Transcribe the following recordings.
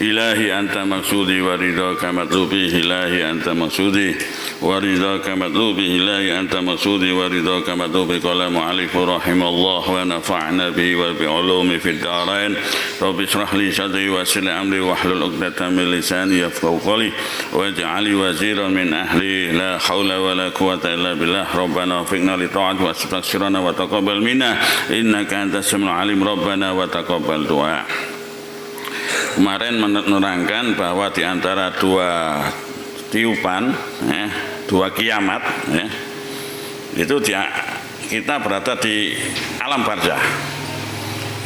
ilahi anta maksudi wa ridhaka matlubi ilahi anta maksudi wa ridhaka matlubi ilahi anta maksudi wa ridhaka matlubi qala mu'allif rahimallah wa nafa'na bihi wa bi ulumi fid darain rabbi shrah li sadri wa yassir li amri wahlul 'uqdatam min lisani yafqahu qawli waj'al waziran min ahli la haula wa la quwwata illa billah rabbana wafiqna li ta'ati wa astaghfirna wa taqabbal minna innaka antas samiul alim rabbana wa taqabbal du'a. Kemarin menerangkan bahwa di antara dua tiupan, dua kiamat, itu kita berada di alam barzah.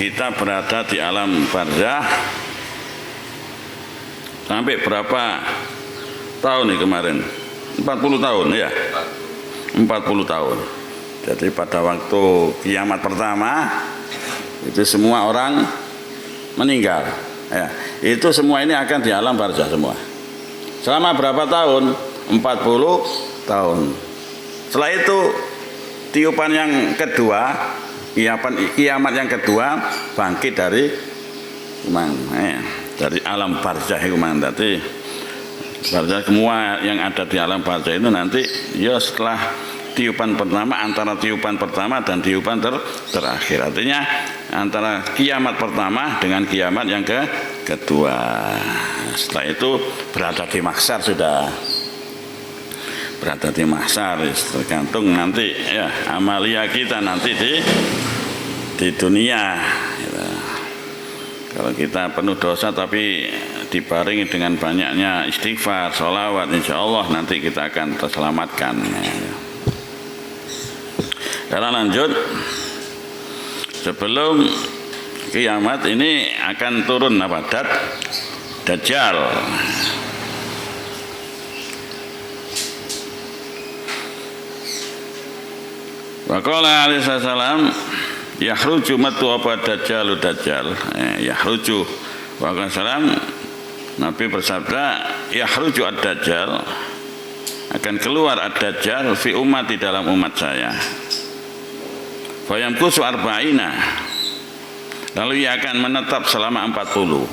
Kita berada di alam barzah sampai berapa tahun nih kemarin? 40 tahun ya? 40 tahun. Jadi pada waktu kiamat pertama itu semua orang meninggal. Ya, itu semua ini akan di alam barzah semua. Selama berapa tahun? 40 tahun. Setelah itu tiupan yang kedua, kiamat yang kedua bangkit dari dari alam barzah itu tadi. Barzah semua yang ada di alam barzah itu nanti ya setelah tiupan pertama, antara tiupan pertama dan tiupan terakhir. Artinya antara kiamat pertama dengan kiamat yang kedua. Setelah itu berada di mahsyar sudah. Berada di mahsyar tergantung nanti ya amalia kita nanti di dunia. Ya. Kalau kita penuh dosa tapi dibarengi dengan banyaknya istighfar, sholawat, insya Allah nanti kita akan terselamatkan. Ya. Sekarang lanjut, sebelum kiamat ini akan turun Dajjal. Wa qala alaihi salam yahruju matu apa Dajjal. Yahruju wa qala salam Nabi bersabda yahruju ad-Dajjal, akan keluar ad-Dajjal fi ummati dalam umat saya. Fayamkusu arba'ina, lalu ia akan menetap selama 40.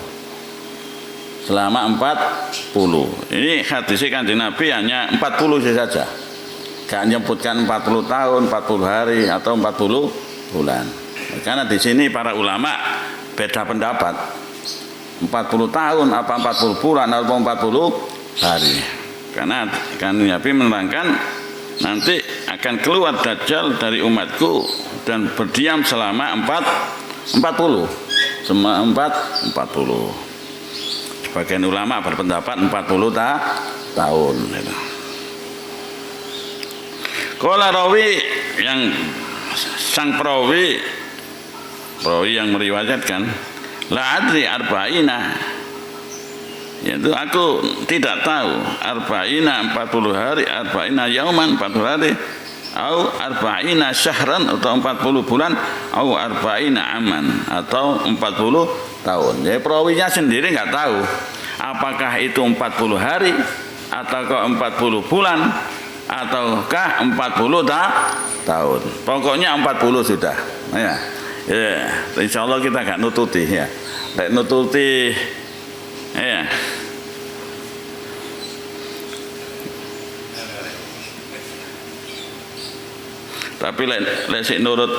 Selama 40. Ini hadis Kanjeng Nabi hanya 40 saja. Gak menyebutkan 40 tahun, 40 hari atau 40 bulan. Karena di sini para ulama beda pendapat. 40 tahun apa 40 bulan atau 40 hari. Karena Kanjeng Nabi menerangkan nanti akan keluar Dajjal dari umatku dan berdiam selama 40. Sebagian ulama berpendapat 40 tahun. Qala rawi yang sang perawi yang meriwayatkan la adri arba'ina, yaitu aku tidak tahu arba'ina 40 hari, arba'ina yauman 40 hari, au arba'ina syahran atau 40 bulan, au arba'ina aman atau 40 tahun. Jadi perawinya sendiri nggak tahu apakah itu 40 hari ataukah 40 bulan ataukah 40 tahun. Pokoknya 40 sudah. Ya. Insya Allah kita nggak nututi ya. Nututi ya. Tapi lek sik nurut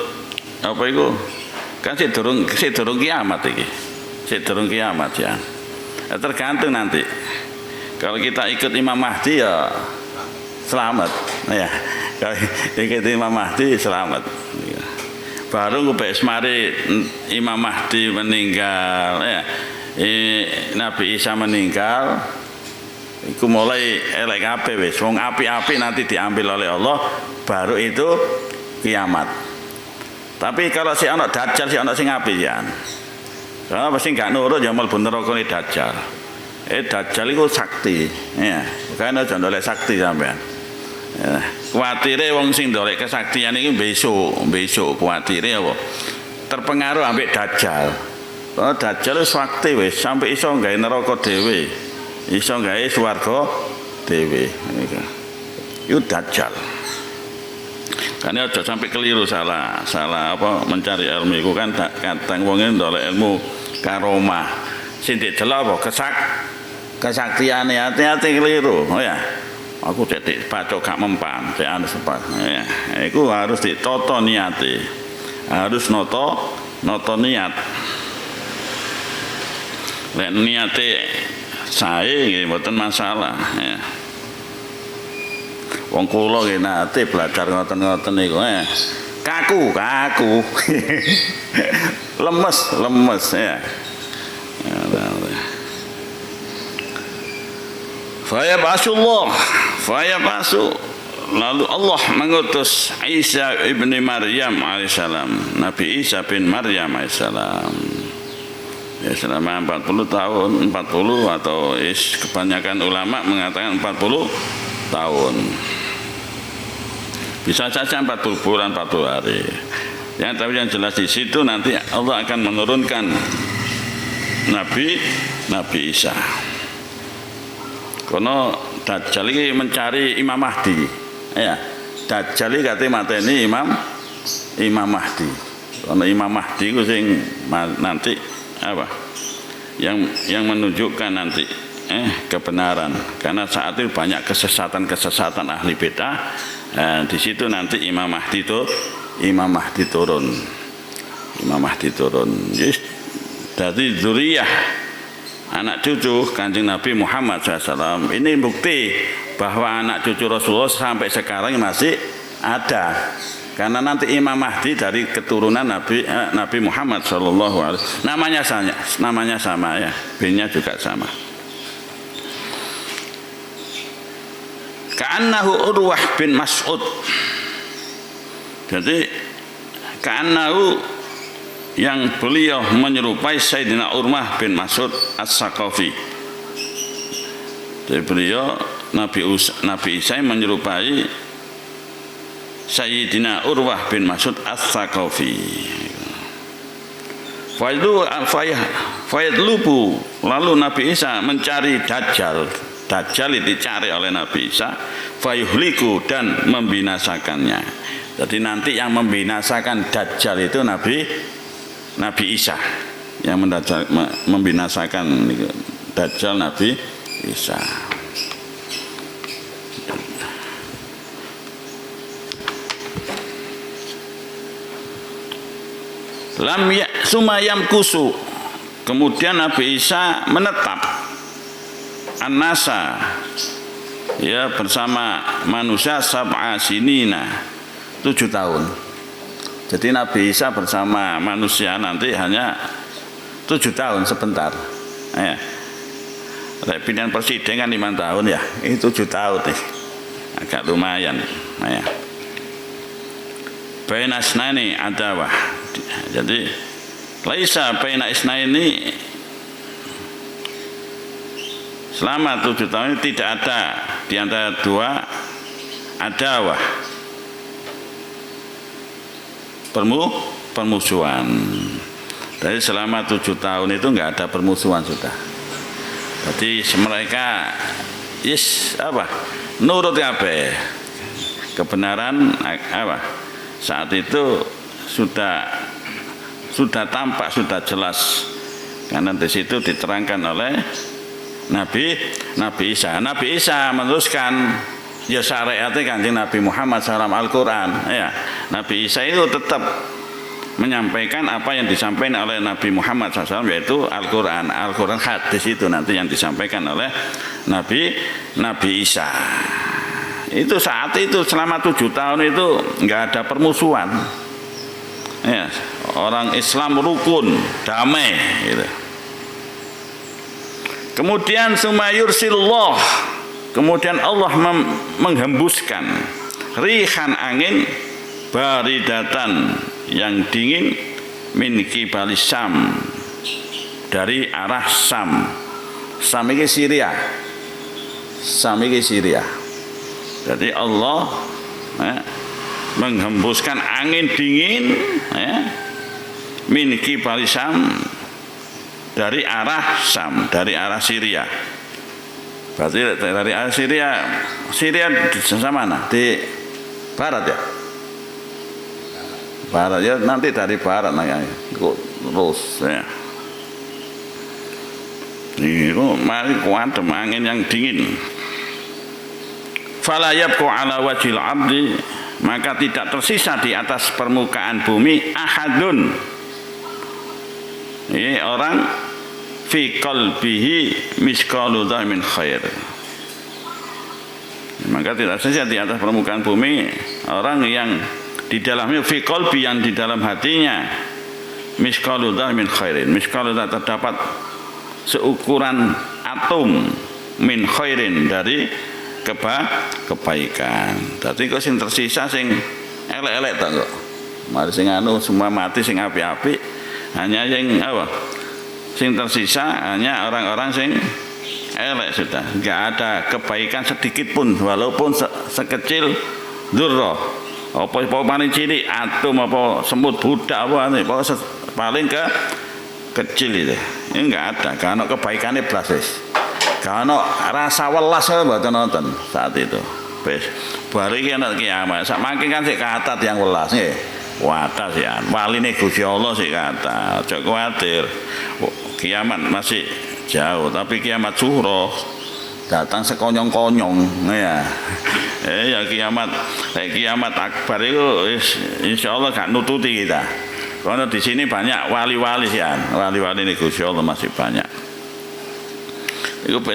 apa itu? Kan sik durung kiamat iki. Sik durung kiamat ya. Tergantung nanti. Kalau kita ikut Imam Mahdi ya selamat. Ya. Kalau ikut Imam Mahdi selamat. Baru kubek mari Imam Mahdi meninggal ya. Nabi Isa meninggal. Iku mulai elek kabeh wis. Wong api-api nanti diambil oleh Allah, baru itu kiamat. Tapi kalau si anak Dajjal, si anak sing apik ya. Karena pasti enggak nurut ya mlebu neraka ni Dajjal. Dajjal iku sakti, ya. Bukan aja ndolek sakti sampean. Ya. Kuatire wong sing ndolek kesaktian iki besok kuatire apa? Terpengaruh ambek Dajjal. Kalau Dajjal wis sakti wis sampai iso gawe neraka dhewe. Iso gawe swarga dhewe. Iku Dajjal. Karena aja sampai keliru salah apa mencari ilmu iku kan kadang wong ndolek ilmu karomah. sing didelok apa kesaktiane hati-hati keliru. Oh ya. Aku cek bacok gak mempan, cek anu sepat. Ya, iku harus ditoto niate. Harus noto niat. Lek niate sae nggih mboten masalah, ya. Wong kula nggih nate belajar ngoten-ngoten niku, ya. Kaku. lemes ya. Faya basu lalu Allah mengutus Isa ibni Maryam alaihissalam, Nabi Isa bin Maryam alaihissalam. Ya selama 40 tahun, 40 atau kebanyakan ulama mengatakan 40 tahun. Bisa saja 40 bulan, 40 hari. Tapi yang jelas di situ nanti Allah akan menurunkan Nabi Isa. Karena Dajjal ini mencari Imam Mahdi, ya. Dajjal ini katanya mateni Imam Mahdi. Karena Imam Mahdi itu sing nanti apa? Yang menunjukkan nanti kebenaran. Karena saat itu banyak kesesatan ahli bid'ah. Di situ nanti Imam Mahdi turun. Yes. Dari zuriyah anak cucu Kanjeng Nabi Muhammad SAW. Ini bukti bahwa anak cucu Rasulullah sampai sekarang masih ada. Karena nanti Imam Mahdi dari keturunan Nabi Muhammad SAW. Namanya sama ya, bin-nya juga sama. Ka'annahu Urwah bin Mas'ud. Jadi ka'annahu yang beliau menyerupai Sayyidina Urwah bin Mas'ud As-Saqafi. Jadi beliau Nabi Isa menyerupai Sayyidina Urwah bin Mas'ud As-Saqafi. Fayadlubu, lalu Nabi Isa mencari Dajjal. Dajjal dicari oleh Nabi Isa, fayuhliku, dan membinasakannya. Jadi nanti yang membinasakan Dajjal itu Nabi Isa, yang membinasakan Dajjal Nabi Isa. Sumayam kusu, kemudian Nabi Isa menetap an-nasa, ya, bersama manusia sab'a sinina, 7 tahun. Jadi Nabi Isa bersama manusia nanti hanya 7 tahun, sebentar. Ya. Pilihan presiden kan 5 tahun ya, ini 7 tahun nih, agak lumayan. Ya. Baina isnaini adawah. Jadi laisa baina isnaini, selama 7 tahun ini tidak ada di antara dua adawah, permusuhan. Jadi selama 7 tahun itu enggak ada permusuhan sudah. Jadi mereka nurut kabeh. Kebenaran apa? Saat itu sudah tampak, sudah jelas. Karena di situ diterangkan oleh Nabi Isa. Nabi Isa meneruskan ya syariatnya Kanjeng Nabi Muhammad SAW, Al-Quran. Ya, Nabi Isa itu tetap menyampaikan apa yang disampaikan oleh Nabi Muhammad SAW, yaitu Al-Quran. Al-Quran hadis itu nanti yang disampaikan oleh Nabi Isa. Itu saat itu selama 7 tahun itu nggak ada permusuhan. Ya, orang Islam rukun, damai. Gitu. Kemudian sumayursillah, kemudian Allah menghembuskan rihan angin baridatan yang dingin min qibali Syam, dari arah Syam. Syam ini Syria. Jadi Allah menghembuskan angin dingin min qibali Syam, dari arah Syam, dari arah Syria. Berarti dari arah Syria di sana mana? Di barat ya? Barat ya, nanti dari barat terus ya. Itu mari kuatem angin yang dingin. Fala yabqa ala wajhil abdi, maka tidak tersisa di atas permukaan bumi ahadun, ini orang fi qalbihi misqalu dzarratin min khair, maka tidak tersisa di atas permukaan bumi orang yang di dalamnya fi qalbi, yang di dalam hatinya misqalu dzarratin min khairin, misqalu terdapat seukuran atom min khairin dari kebaikan. Dadi kok sing tersisa sing elek-elek ta kok. Mari sing anu semua mati, sing apik-apik, hanya yang apa? Sing tersisa hanya orang-orang sing elek sudah. Enggak ada kebaikan sedikit pun walaupun sekecil dzurrah. Apa paling cilik atom apa semut budak apa paling kecil itu. Ini enggak ada karena kebaikannya blas. Karena rasa welas mboten nonton saat itu. Wis baru iki ana kiamat. Saking kan sik katat yang welas nggih. Watas ya. Waline Gusti Allah sik katat. Aja kuwatir. Kiamat masih jauh, tapi kiamat sughra datang sekonyong-konyong ya. Ya kiamat akbar itu insyaallah gak nututi kita. Karena di sini banyak wali-wali sih, wali-wali ini Gusti Allah masih banyak. Itu pas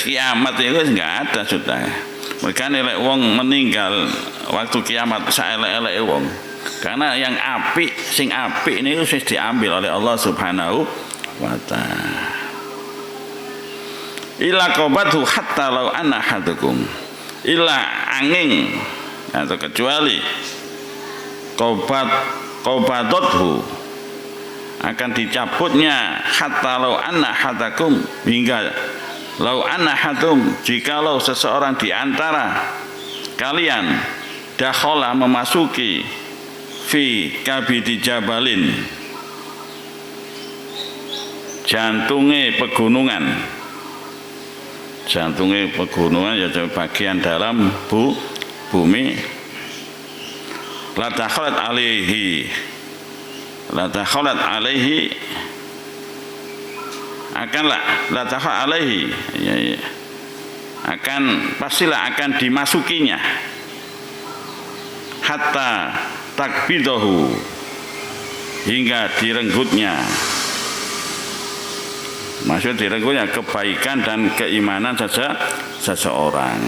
kiamat itu nggak ada sudah. Mereka nilai wong meninggal waktu kiamat saelek-elek wong. Karena yang apik, sing apik ini harus diambil oleh Allah Subhanahu wa Ta'ala. Ila qabatu hatta law anna hadukum. Ila angin atau kecuali qabatothu akan dicabutnya hatta lau anna hadakum, hingga lau anna hadum, jikalau seseorang di antara kalian dakhala memasuki fi kabidi jabalin, jantungnya pegunungan ya bagian dalam bumi, la dakhalat alaihi pastilah akan dimasukinya hatta takbidahu, hingga direnggutnya. Maksud direnggutnya kebaikan dan keimanan seseorang.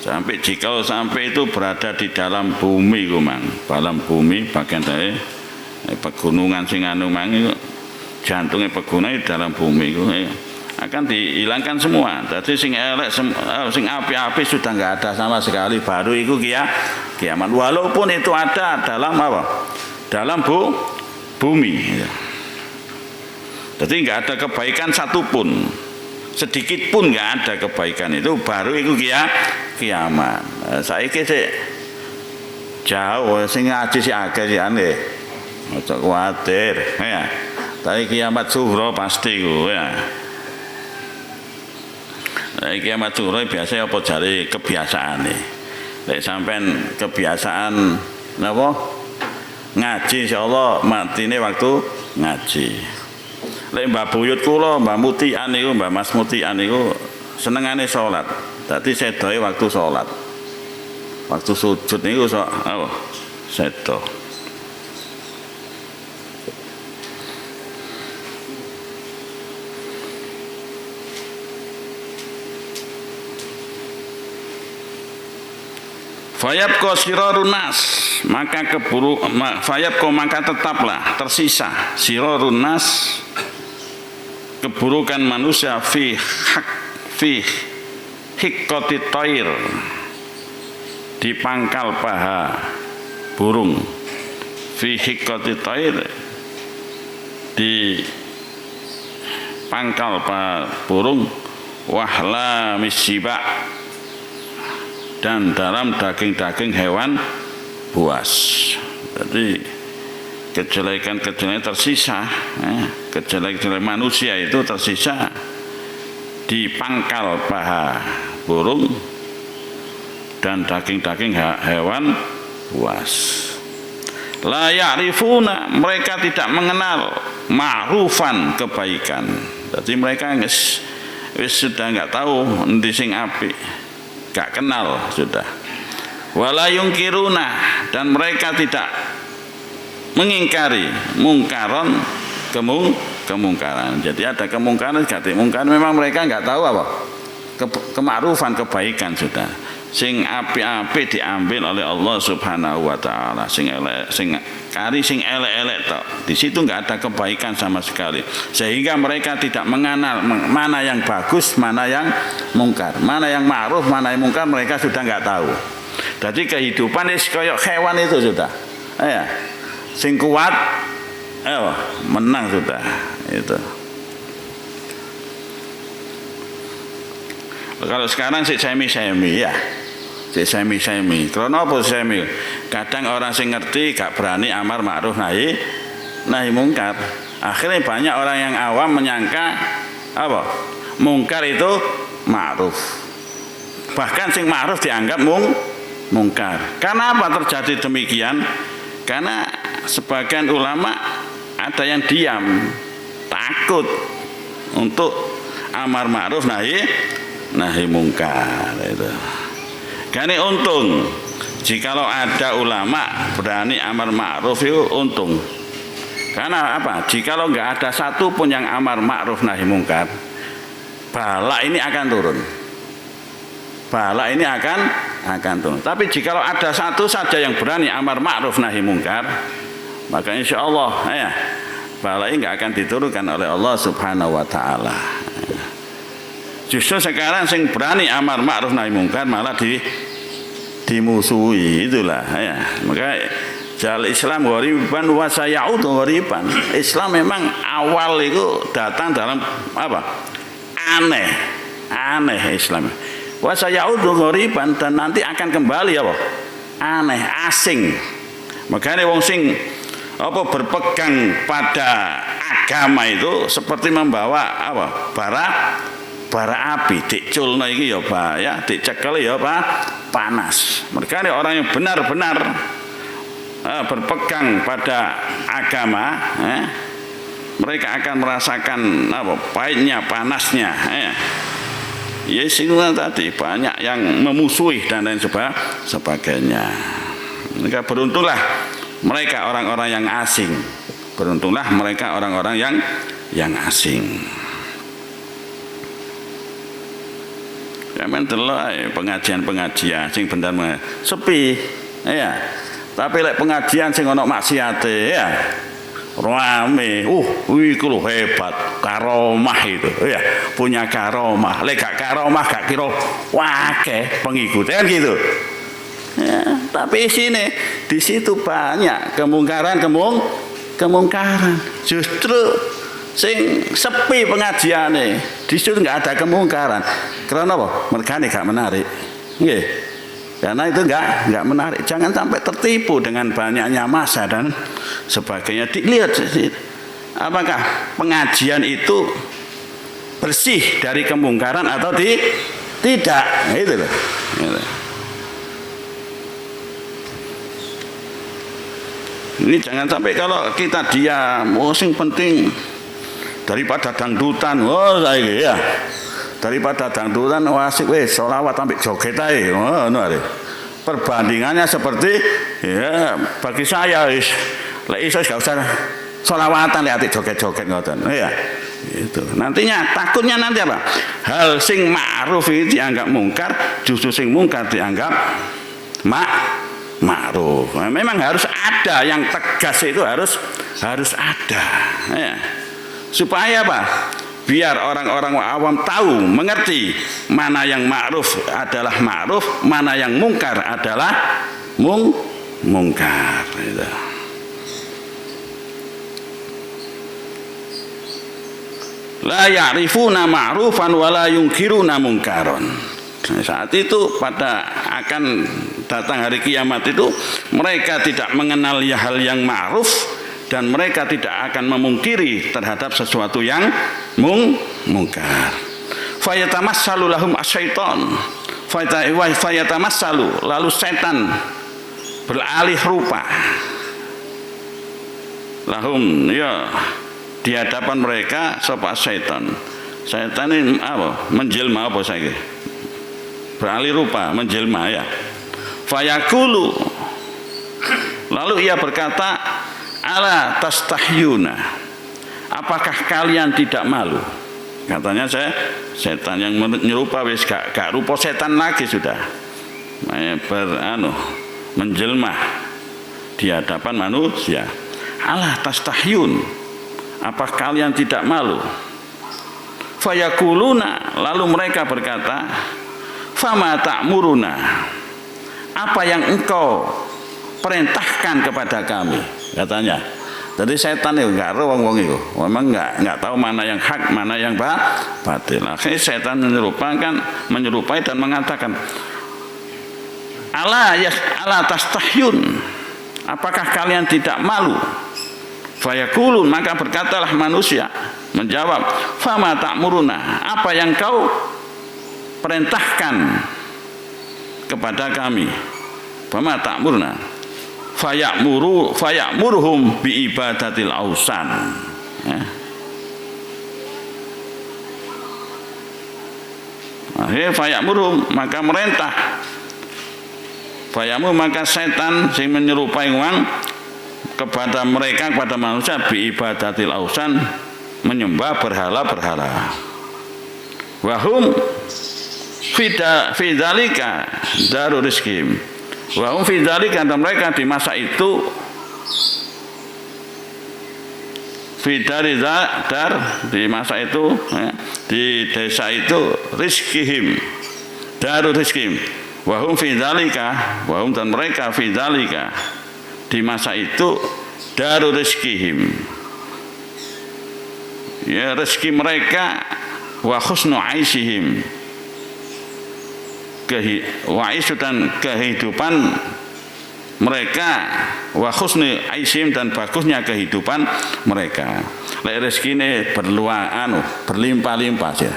Sampai itu berada di dalam bumi dalam bumi bagian dari pegunungan sing anu mang itu, jantungnya pegunungan di dalam bumi itu akan dihilangkan semua. Jadi sing elek sing api-api sudah enggak ada sama sekali, baru itu kiamat. Walaupun itu ada dalam apa? Dalam bumi. Jadi enggak ada kebaikan satupun, sedikit pun enggak ada kebaikan itu, baru itu kiamat. Saiki sik jauh sing ngaji sik akeh sik nggih. Aja kuwatir ya. Tapi kiamat sughra pasti ku ya. Kiamat sughra biasa apa jare kebiasaane. Nek sampean kebiasaan napa? Ngaji insyaallah matine waktu ngaji. Lek Mbah Buyut kula, Mbah Mutian niku, Mbah Mas Mutian niku senengane salat. Dadi sedoe waktu salat. Waktu sujud niku apa? Sedo. Fayabqa sirarun nas, maka maka tetaplah tersisa sirarun nas, keburukan manusia fi hiqqati thair, di pangkal paha burung, fi hiqqati thair, di pangkal paha burung, wahla misiba, dan dalam daging-daging hewan buas. Jadi kejelekan-kejelekan tersisa, kejelekan manusia itu tersisa di pangkal paha burung dan daging-daging hewan buas. La ya'rifuna, mereka tidak mengenal ma'rufan, kebaikan. Jadi mereka wis sudah nggak tahu endi sing apik, nggak kenal sudah. Wala yungkiruna, dan mereka tidak mengingkari mungkaron kemungkaran. Jadi ada kemungkaran, ganti mungkaran, memang mereka nggak tahu apa kemakrufan, kebaikan sudah. Sing api-api diambil oleh Allah Subhanahu wa taala, sing elek, sing kari, sing elek-elek tok. Di situ nggak ada kebaikan sama sekali. Sehingga mereka tidak mengenal mana yang bagus, mana yang mungkar, mana yang ma'ruf, mana yang mungkar, mereka sudah nggak tahu. Jadi kehidupan is koyok hewan itu sudah. Ya. Sing kuat menang sudah itu. Kalau sekarang sih semi-semi ya. Semi-semi. Karena apa semi? Kadang orang sing ngerti gak berani amar ma'ruf nahi mungkar. Akhirnya banyak orang yang awam menyangka apa? Mungkar itu ma'ruf. Bahkan sing ma'ruf dianggap mungkar. Karena apa terjadi demikian? Karena sebagian ulama ada yang diam, takut untuk amar ma'ruf nahi mungkar itu. Karena untung jikalau ada ulama berani amar ma'ruf itu untung. Karena apa? Jikalau nggak ada satu pun yang amar ma'ruf nahi mungkar, bala ini akan turun. Bala ini akan turun. Tapi jikalau ada satu saja yang berani amar ma'ruf nahi mungkar, maka insya Allah ya bala ini nggak akan diturunkan oleh Allah Subhanahu wa taala. Justru sekarang sing berani amar ma'ruf nahi mungkar malah dimusuhi, itulah ya. Maka jal Islam ghariban wa sayaudu ghariban. Islam memang awal itu datang dalam apa? Aneh Islam. Wa sayaudu ghariban, dan nanti akan kembali apa? Aneh, asing. Makanya wong sing apa berpegang pada agama itu seperti membawa apa? bara api, diculno iki ya bahaya, dicekel ya panas. Mereka ini orang yang benar-benar berpegang pada agama, mereka akan merasakan apa pahitnya, panasnya. Yes, itu tadi banyak yang memusuhi dan lain sebagainya. Mereka beruntunglah mereka orang-orang yang asing. Beruntunglah mereka orang-orang yang asing. Ya mendelok pengajian sing bener sepi ya. Tapi lek pengajian sing ana maksiate ya rame. Iku lho hebat, karomah itu ya, punya karomah. Lek gak karomah gak kira wakeh pengikut kan gitu. Ya, tapi di situ banyak kemungkaran. Justru sing sepi pengajiane, disitu nggak ada kemungkaran. Karena apa? Mergane gak menarik. Nggih. Karena itu nggak menarik. Jangan sampai tertipu dengan banyaknya massa dan sebagainya. Dilihat apakah pengajian itu bersih dari kemungkaran atau tidak. Itu loh. Gitu. Ini jangan sampai kalau kita diam, sing penting daripada dangdutan, ya. Daripada dangdutan wasik sholawat sampai joget ae. Perbandingannya seperti ya bagi saya lek iso gak usah sholawatan lek joget-joget ngoten. Ya. Itu. Nantinya takutnya nanti apa? Hal sing ma'ruf itu dianggap mungkar, justru sing mungkar dianggap ma'ruf. Memang harus ada yang tegas, itu harus ada. Ya. Supaya apa? Biar orang-orang awam tahu, mengerti mana yang ma'ruf adalah ma'ruf, mana yang mungkar adalah mungkar. Gitu. La ya'rifuna ma'rufan wa la yunkiruna mungkaron. Saat itu pada akan datang hari kiamat itu mereka tidak mengenal hal yang ma'ruf dan mereka tidak akan memungkiri terhadap sesuatu yang mungkar. Fayatamassalu lahum asyaiton. Fayatamassalu, lalu setan beralih rupa. Lahum ya di hadapan mereka sapa setan. Setan ini apa? Menjelma apa saiki? Beralih rupa, menjelma ya. Fayaqulu, lalu ia berkata, ala tastahyuna, apakah kalian tidak malu? Katanya setan yang menyerupa wis gak rupa setan lagi sudah. Menjelma di hadapan manusia. Ala tastahyun, apa kalian tidak malu? Fayaquluna, lalu mereka berkata, fama ta'muruna, apa yang engkau perintahkan kepada kami, katanya. Jadi setan itu enggak tahu wong itu, memang enggak tahu mana yang hak, mana yang batil. Akhirnya setan menyerupai dan mengatakan, ala tastahyun, apakah kalian tidak malu? Fayaqulun, maka berkatalah manusia menjawab, fama ta'muruna, apa yang kau perintahkan kepada kami? Fama ta'muruna, faya'muruhum bi ibadatil ausan. Akhirnya faya'muruhum, maka merintah. Faya'mur, maka setan sing menyerupai wong kepada mereka, kepada manusia, bi ibadatil ausan, menyembah berhala-berhala. Wahum fidzalika daru rizkim. Wahum fidzalika, dan mereka di masa itu dar di masa itu di desa itu rizkihim, daru rizkim. Wahum fidzalika, wahum dan mereka fidzalika di masa itu daru rizkihim, ya rezeki mereka, wa husnu aisihim, dan kehidupan mereka, wa husnu aisihim, dan bagusnya kehidupan mereka. Lek rezekine berlimpah-limpah ya.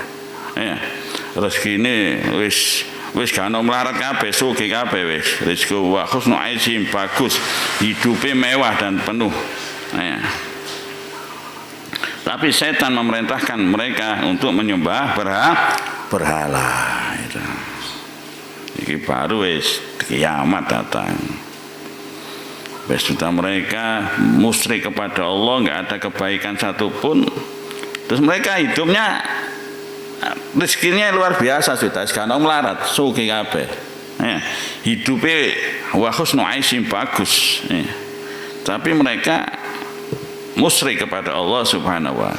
Rezekine wis gak ono melarat kabeh, sugih kabeh wis. Rezeki wa husnu aisihim, bagus, hidupnya mewah dan penuh. Tapi setan memerintahkan mereka untuk menyembah berhala. Itu. Ini baru wis kiamat datang. Wis sudah mereka musyrik kepada Allah, nggak ada kebaikan satupun. Terus mereka hidupnya rezekinya luar biasa sudah, sekarang melarat, sugih kabeh. Hidupnya wa husnu aisyim, bagus. Tapi mereka musyrik kepada Allah Subhanahu wa.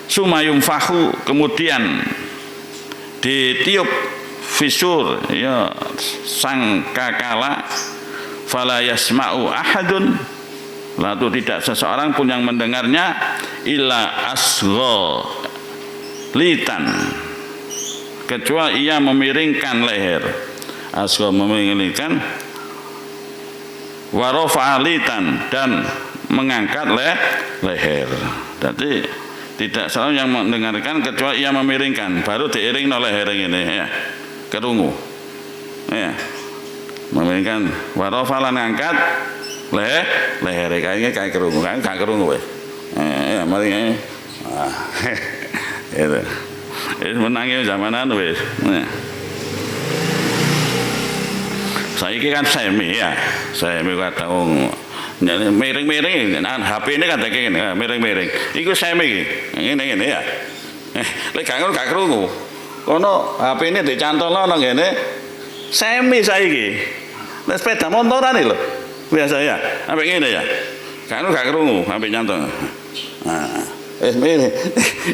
Sumayum fahu, kemudian ditiup fisur, ya, sang kakala, fala yasma'u ahadun, lalu tidak seseorang pun yang mendengarnya, illa asgha litan, kecuali ia memiringkan leher. Asgha memiringkan, wa rafa'a litan, dan mengangkat leher. Jadi tidak selalu yang mendengarkan kecuali ia memiringkan, baru diiring oleh leher ini ya, kerungu ya, memiringkan, warofalan angkat leher kayaknya kayak kerungu, kan gak kerungu weh ya, mari itu menangnya zamanan weh. Saiki kan semi ya, semi kata miring-miring, HP ini kan kayak gini, miring-miring. Iku semi ini ya. Lek gak krungu. Kono HP ini dicantolno nang ngene semi saiki. Lek sepeda motoran iki lho. Biasa ya. Sampai ngene ya. Gak krungu, sampai nyantol. Nah, ini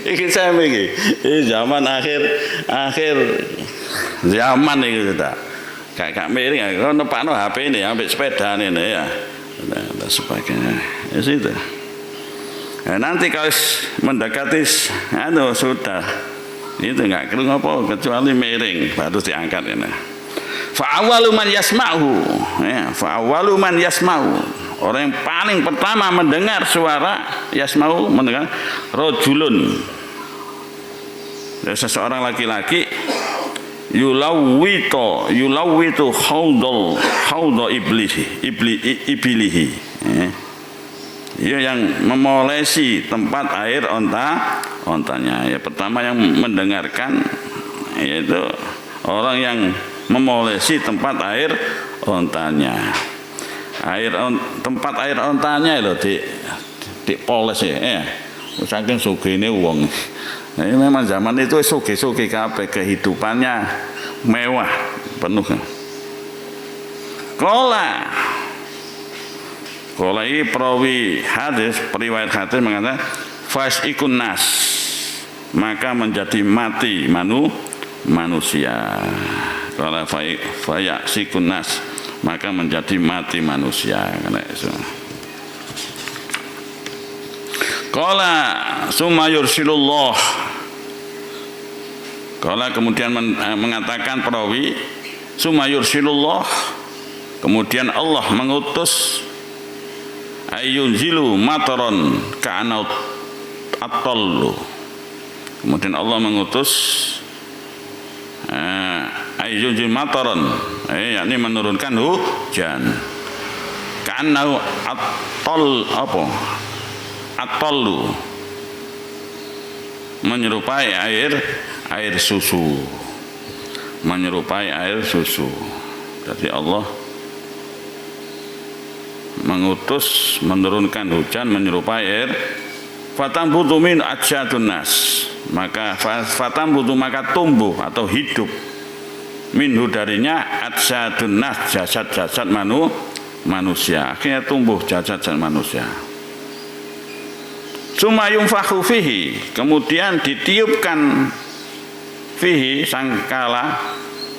iki semi iki. Ini zaman akhir zaman iki sudah. Gak miring, kono nepakno HP ini sampai sepeda ini ya. Dan sebagainya ya situ. Nanti kalau mendekati sudah itu nggak kira apa kecuali miring baru diangkat ini. Fa'awalu man yasma'u ya, fa'awalu man yasma'u, orang yang paling pertama mendengar suara yasma'u, mendengar rojulun, seseorang laki-laki, yulawwitu haudal iblihi Ya, yang memolesi tempat air ontanya. Ya, pertama yang mendengarkan yaitu orang yang memolesi tempat air ontanya. Tempat air ontanya lho dipoles ya. Saking sugihne wong. Nah, ini memang zaman itu sugih-sugih kabeh, kehidupannya mewah penuh. Kola ini perawi hadis, periwayat hadis mengatakan fas ikun nas, maka menjadi mati manusia. Kola faya sikun nas, maka menjadi mati manusia. Kola summa yursilullah. Kola kemudian mengatakan perawi summa yursilullah, kemudian Allah mengutus ayyunzilu mataron ka'anaut at-tallu. Kemudian Allah mengutus ayyunzilu mataron, yakni menurunkan hujan. Ka'anau at-tallu, menyerupai air susu. Menyerupai air susu. Jadi Allah menurunkan hujan menyerupai air. Fatambutu min ajsadun nas, maka maka tumbuh atau hidup minhu darinya ajsadun nas, jasad-jasad manusia. Akhirnya tumbuh jasad-jasad manusia. Summa yunfakhu fihi, kemudian ditiupkan fihi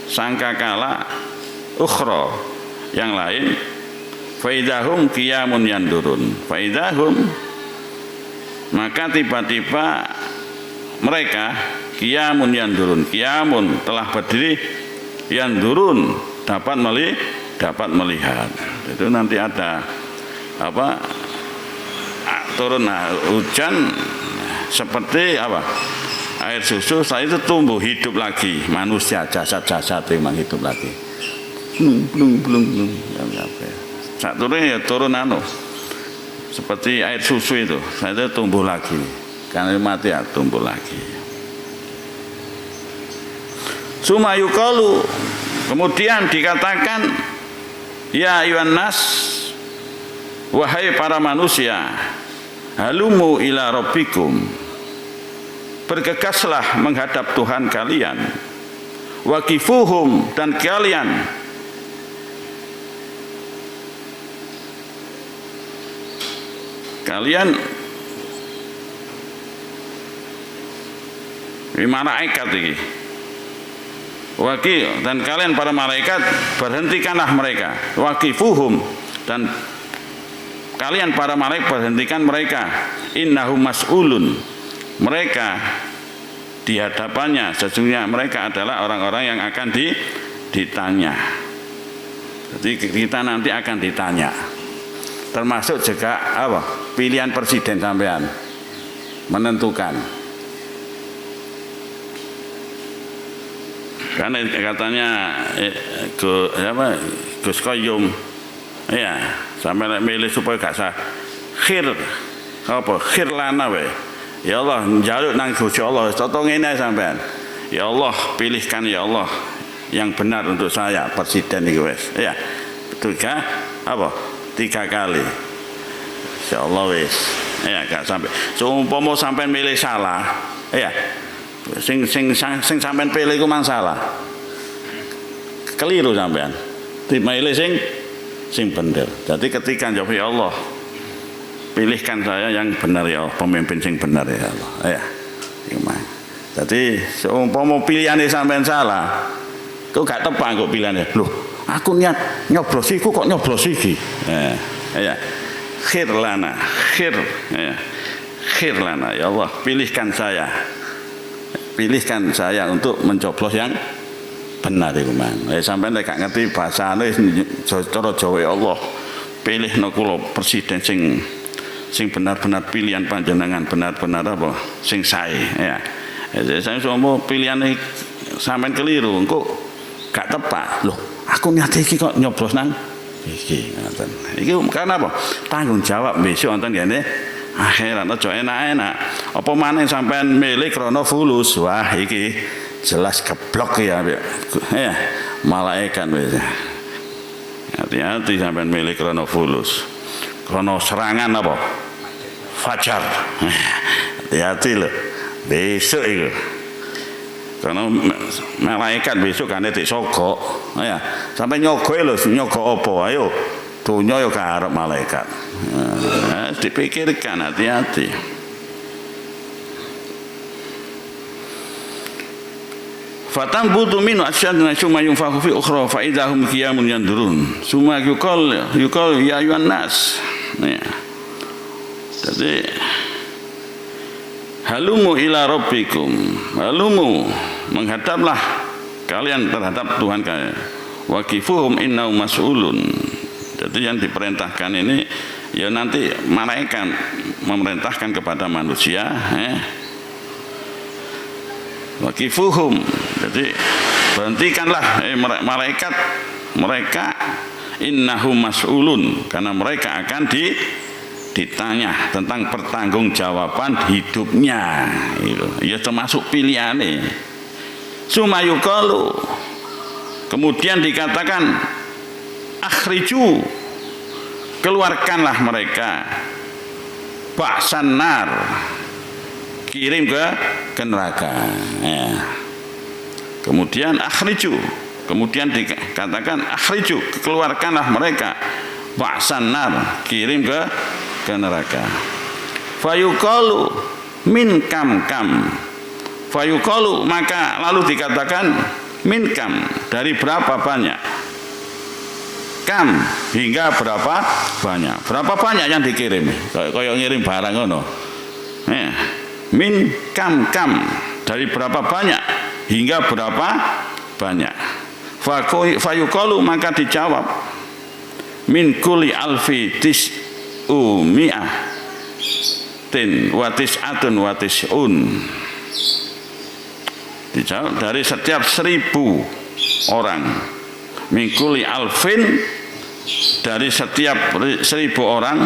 sangkakala ukhra yang lain. Faidahum qiyamun yandurun. Faidahum, maka tiba-tiba mereka qiyamun yandurun. Qiyamun telah berdiri, yandurun dapat melihat. Itu nanti ada turun hujan seperti air susu, setelah itu tumbuh hidup lagi manusia, jasad-jasad memang hidup lagi. Belum. Saat turun seperti air susu itu, saya itu tumbuh lagi, karena mati ya tumbuh lagi. Summa yuqalu, kemudian dikatakan ya ayyuhan nas, wahai para manusia, halumu ila rabbikum, bergegaslah menghadap Tuhan kalian, waqifuhum, dan kalian malaikat ini dan kalian para malaikat berhentikanlah mereka, waqifuhum, dan kalian para malaikat berhentikan mereka, innahum mas'ulun, mereka di hadapannya sesungguhnya mereka adalah orang-orang yang akan ditanya. Jadi kita nanti akan ditanya, termasuk juga pilihan presiden sampean menentukan. Karena katanya Gus Koyum ya sampai milih supaya gak sah khir lana we. Ya Allah njaluk nang Gusti Allah contoh ngene sampean. Ya Allah pilihkan ya Allah yang benar untuk saya presiden iki wis. Ya. Tiga kali. Insyaallah wis. Ya gak sampai. Seumpama sampean milih salah, ya. Sing sampean pilih iku mang salah. Keliru sampean. Dimilih sing bener. Jadi ketika jawab ya Allah, pilihkan saya yang benar ya Allah, pemimpin sing benar ya Allah. Ya. Jadi seumpama pilihane sampean salah, kok gak tepat kok pilihane. Loh, aku niat nyoblos iku kok nyoblos iki. Ya. Khir lana. Ya. Khir lana ya Allah, pilihkan saya untuk mencoblos yang benar iku man. Sampeyan nek gak ngerti bahasane cara Jawa ya Allah, pilihno kula presiden sing benar-benar pilihan panjenengan, benar-benar sing sae ya. Saya semua pilihane sampean keliru, engko gak tepat. Loh, aku niat iki kok nyoblos nang Iki karena apa? Tanggung jawab besok wonten kene akhirat aja enak-enak. Apa maneh sampean milih krana fulus. Wah, iki jelas geblok ya. Ya, malaikat wis. Hati-hati sampean milih krana fulus. Krana serangan apa? Fajar. Hati-hati lho. Besok itu. Karena malaikat besok kan dik sogok. Ya, sampai nyogok lho, nyogok apa? Ayo. Dunya yo karep malaikat. Dipikirkan hati-hati. Fatang butuh min asyadna summa yunfakhu fi ukhra fa idahum qiyamun yandurun. Summa yuqal ya ayuhan nas. Ya. Jadi halumu ila rabbikum. Halumu menghadaplah kalian terhadap Tuhan kalian. Waqifuhum innahum mas'ulun. Jadi yang diperintahkan ini ya nanti malaikat memerintahkan kepada manusia, waqifuhum. Jadi berhentikanlah malaikat mereka innahum mas'ulun karena mereka akan ditanya tentang pertanggungjawaban hidupnya. Ya termasuk pilihannya. Sumayuqalu. Kemudian dikatakan akhriju, keluarkanlah mereka ba'san nar, kirim ke neraka. Ya. Kemudian akhriju, kemudian dikatakan akhriju, keluarkanlah mereka ba'san nar, kirim ke neraka. Fayuqalu min kam, fayuqalu maka lalu dikatakan min kam, dari berapa banyak, kam hingga berapa banyak yang dikirim, kayak ngirim barang ngono. Min kam dari berapa banyak hingga berapa banyak. Fayuqalu maka dijawab min kulli alfi tis'u mi'ah tin wa tis'atun wa tis'un. Dijawab dari setiap 1000 orang, min kulli alfin, dari setiap 1000 orang,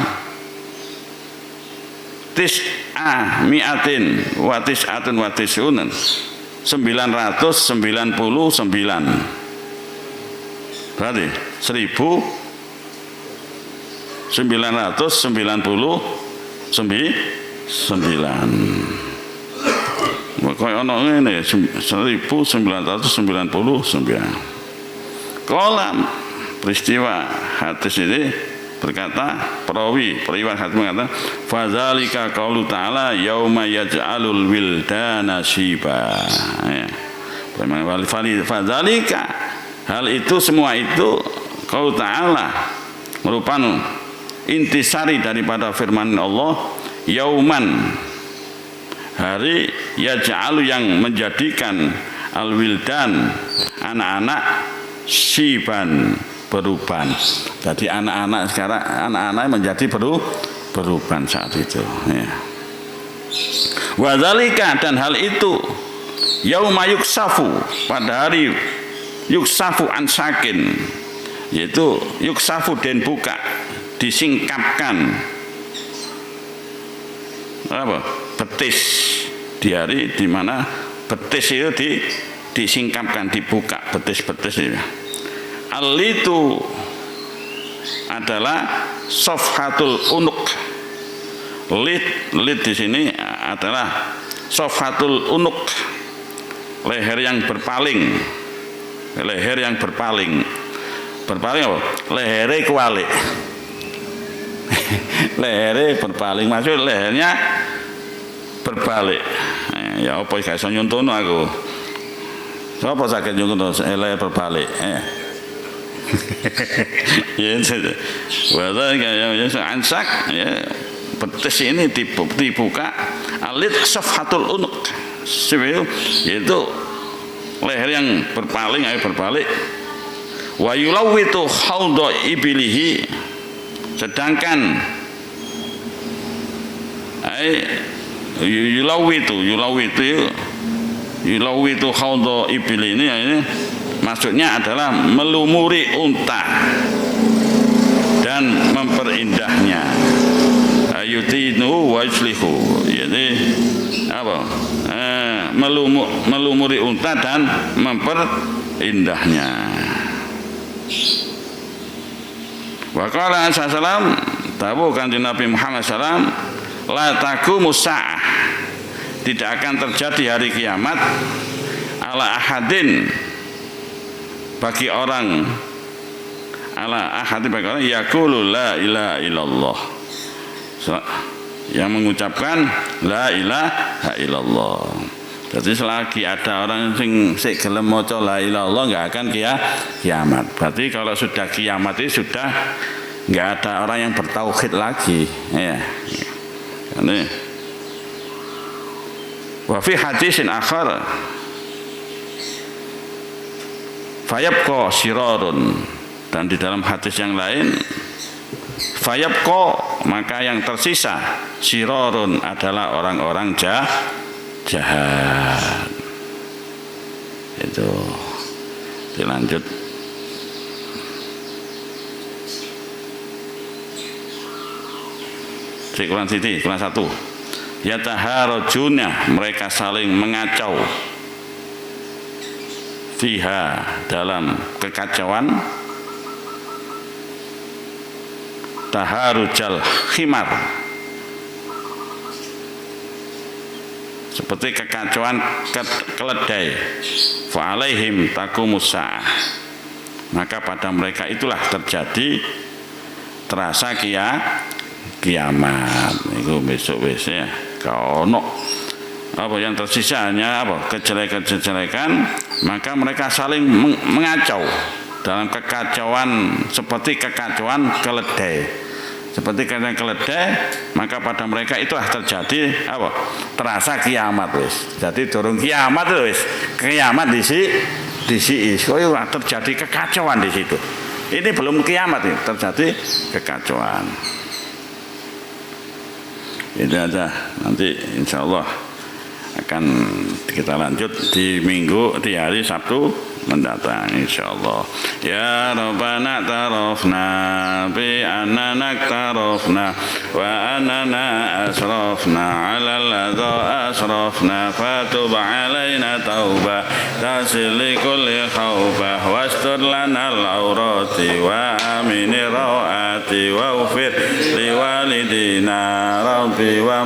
tis'ah mi'atin wa tis'atun wa tis'un, 999. Berarti 1999. Kaya ana ngene 1999. Kolam peristiwa hadis ini berkata, periwayat hadis mengatakan, fadzalika qaulu ta'ala yauma yaj'alul wildana syiba. Fadzalika, hal itu semua itu qaulu ta'ala merupakan intisari daripada firman Allah, yauman, hari, yaj'alu yang menjadikan al-wildan, anak-anak, syiban, beruban. Jadi anak-anak sekarang, anak-anak menjadi beruban saat itu. Ya. Wadzalika, dan hal itu yauma yuksafu, pada hari yuksafu an sakin, yaitu yuksafu den buka, disingkapkan apa? Betis, di hari di mana betis itu disingkapkan, dibuka betis-betis itu. Al itu adalah sofhatul unuk. Lid di sini adalah sofhatul unuk, leher yang berpaling. Leher yang berpaling. Berpaling apa? Lehernya kualik. Lehernya berpaling, maksud lehernya berbalik. Ya apa gak iso nyontono aku. Apa sakit nyontono leher berbalik? Ya, wala kayak ansak, ya, betis ini dibuka, alit safhatul unuk, yaitu leher yang berpaling, berbalik. Wa yulawitu khawda ibilihi, sedangkan yulawitu khawda ibili ini maksudnya adalah melumuri unta. dan memperindahnya. Ayutinu wajlihu, jadi apa? Melumuri unta dan memperindah,nya. Wa qala sallam, tabu kanjeng Nabi Muhammad sallam, la taqumu sa'ah, tidak akan terjadi hari kiamat ala ahadin, bagi orang, ala ahadin, bagi orang yaqulu la ilaha illallah, yang mengucapkan la ilaha illallah. Jadi selagi ada orang sing gelem maca la ilaha illallah enggak akan kiamat. Berarti kalau sudah kiamat itu sudah enggak ada orang yang bertauhid lagi, ya. Ini wa fi hadisin akhar fayabqa sirarun, dan di dalam hadis yang lain fayabqa, maka yang tersisa sirarun adalah orang-orang jahat. Itu dilanjut. Kelas Siti, kelas 1. Yataharajuna, mereka saling mengacau. Fiha, dalam kekacauan. Taharujal khimar, seperti kekacauan keledai. Fa'alaihim taqumus sa'ah, maka pada mereka itulah terjadi terasa kiamat. Itu besok ya, kalau apa yang tersisa hanya apa, kejelekan, maka mereka saling mengacau dalam kekacauan, seperti kekacauan keledai. Seperti kata keledai, maka pada mereka itulah terjadi apa? Terasa kiamat wis. Jadi durung kiamat wis. Kiamat di sini terjadi kekacauan di situ. Ini belum kiamat nih, terjadi kekacauan. Itu aja, nanti insya Allah akan kita lanjut di hari Sabtu mendatang insyaallah. Ya Rabbana tarafna bi annana tarafna wa annana asrafna ala ladha asrafna fatub alaina tauba tasil kulli khawbah wastur lana al-awrati wa amini rawati wa ufir liwalidina rabbi wa